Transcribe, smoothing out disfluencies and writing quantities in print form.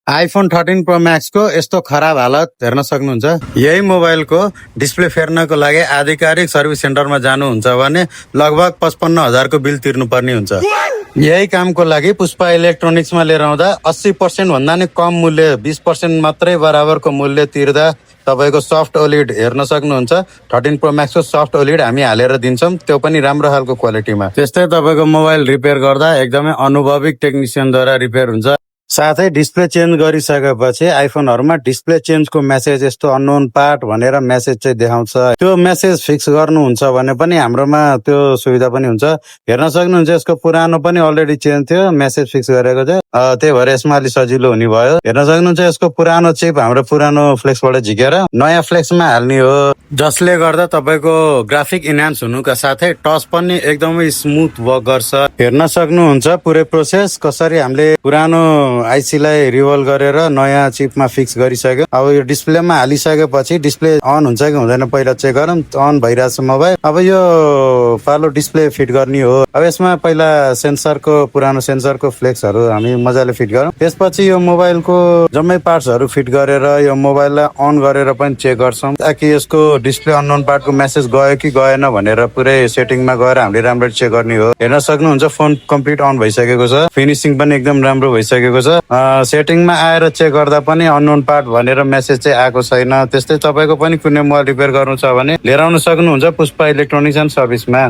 IPhone 13 pro max को यस्तो खराब हालत हेर्न सक्नुहुन्छ। यही मोबाइलको डिस्प्ले फेर्नको लागि आधिकारिक सर्भिस सेन्टरमा जानुहुन्छ भने लगभग 55,000 को बिल तिर्नुपर्ने हुन्छ। यही कामको लागि पुष्पा इलेक्ट्रोनिक्समा लिएर आउँदा 80% भन्दा नि कम मूल्य 20% मात्रै बराबरको मूल्य तिर्दा तपाईको सफ्ट ओलिड हेर्न सक्नुहुन्छ। 13 प्रो मैक्स को सफ्ट ओलिड हामी हालेर दिन्छौं, त्यो पनि राम्रो खालको क्वालिटीमा। त्यस्तै तपाईको मोबाइल रिपेयर गर्दा एकदमै अनुभवी टेक्निशियनद्वारा रिपेयर हुन्छ। साथै डिस्प्ले चेन्ज गरिसकेपछि आइफोनहरुमा डिस्प्ले चेन्जको मेसेज यस्तो अननोन पार्ट भनेर मेसेज चाहिँ देखाउँछ। त्यो मेसेज फिक्स गर्नुहुन्छ भने पनि हाम्रोमा त्यो सुविधा पनि हुन्छ। हेर्न सक्नुहुन्छ यसको पुरानो पनि अलरेडी चेन्ज थियो, मेसेज फिक्स गरेको थियो, त्यही भएर यसमा अलि सजिलो हुने भयो। हेर्न सक्नुहुन्छ यसको पुरानो चिप हाम्रो पुरानो फ्लेक्सबाट झिकेर नयाँ फ्लेक्समा हाल्ने हो, जसले गर्दा तपाईको ग्राफिक इन्हान्स हुनुका साथै टच पनि एकदमै स्मुथ वर्क गर्छ। हेर्न सक्नुहुन्छ पुरै प्रोसेस कसरी हामीले पुरानो आइसी लाई रिभल गरेर नयाँ चिपमा फिक्स गरिसक्यो। अब यो डिस्प्लेमा हालिसकेपछि डिस्प्ले अन हुन्छ कि हुँदैन पहिला चेक गरौँ। अन भइरहेछ मोबाइल। अब यो पालो डिस्प्ले फिट गर्ने हो। अब यसमा पहिला सेन्सरको पुरानो सेन्सरको फ्लेक्सहरु हामी मजाले फिट गरौँ। त्यसपछि यो मोबाइलको जम्मै पार्ट्सहरु फिट गरेर यो मोबाइललाई अन गरेर पनि चेक गर्छौं ताकि यसको डिस्प्ले अननोन पार्टको मेसेज गयो कि गएन भनेर पुरै सेटिङमा गएर हामीले राम्ररी चेक गर्ने हो। हेर्न सक्नुहुन्छ फोन कम्प्लिट अन भइसकेको छ, फिनिशिङ पनि एकदम राम्रो भइसकेको छ। सेटिङमा आएर चेक गर्दा पनि अननोन पार्ट भनेर मेसेज चाहिँ आएको छैन। त्यस्तै तपाईको पनि कुनै मोबाइल रिपेयर गर्नु छ भने लिएर आउन सक्नुहुन्छ पुष्पा इलेक्ट्रोनिक्स एन्ड सर्भिसमा।